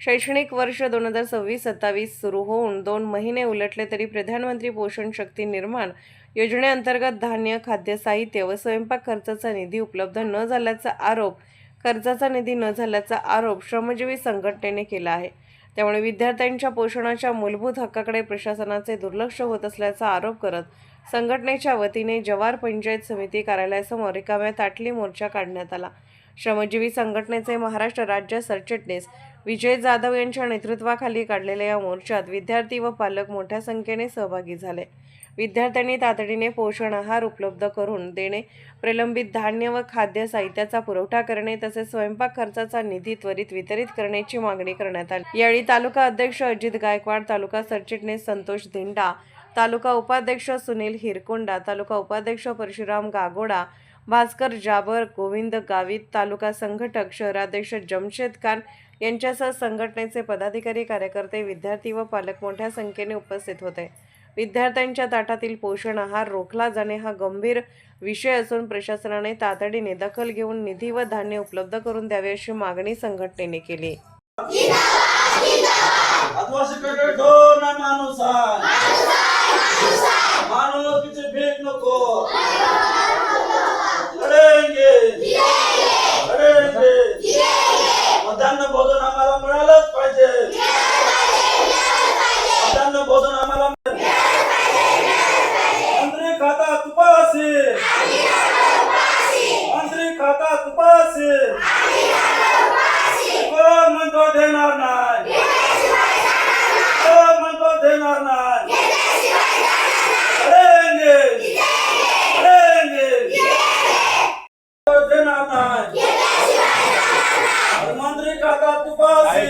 शैक्षणिक वर्ष 2026-27 सुरू होऊन 2 महिने उलटले तरी प्रधानमंत्री पोषण शक्ती निर्माण योजनेअंतर्गत धान्य, खाद्य साहित्य व स्वयंपाक खर्चाचा निधी उपलब्ध न झाल्याचा आरोप श्रमजीवी संघटनेने केला आहे। त्यामुळे विद्यार्थ्यांच्या पोषणाच्या मूलभूत हक्काकडे प्रशासनाचे दुर्लक्ष होत असल्याचा आरोप करत संघटनेच्या वतीने जव्हार पंचायत समिती कार्यालयासमोर रिकाम्या ताटली मोर्चा काढण्यात आला। श्रमजीवी संघटनेचे महाराष्ट्र राज्य सरचिटणीस विजय जाधव यांच्या नेतृत्वाखाली काढलेल्या या मोर्चात विद्यार्थी व पालक मोठ्या संख्येने सहभागी झाले। विद्यार्थ्यांनी तातडीने पोषण आहार उपलब्ध करून देणे, प्रलंबित धान्य व खाद्य साहित्याचा पुरवठा करणे तसेच स्वयंपाक खर्चाचा निधी त्वरित वितरित करण्याची मागणी करण्यात आली। यावेळी तालुका अध्यक्ष अजित गायकवाड, तालुका सरचिटणीस संतोष धिंडा, तालुका उपाध्यक्ष सुनील हिरकोंडा, तालुका उपाध्यक्ष परशुराम गागोडा, भास्कर जाबर, गोविंद गावित, तालुका संघटक शहराध्यक्ष जमशेद खान यांच्यासह संघटनेचे पदाधिकारी, कार्यकर्ते, विद्यार्थी व पालक मोठ्या संख्येने उपस्थित होते। विद्यार्थ्यांच्या ताटातील पोषण आहार रोखला जाणे हा गंभीर विषय असून प्रशासनाने तातडीने दखल घेऊन निधी व धान्य उपलब्ध करून द्यावे अशी मागणी संघटनेने केली। मध्यान्ह भोजन आम्हाला मिळालंच पाहिजे। मध्यान्ह भोजन आम्हाला मंत्री खाता तुपासी, मंत्री खाता तुपासी, कोण म्हणतो देणार नाही, कोण म्हणतो देणार नाही, देणार नाही। मंत्री खाता तुपासी,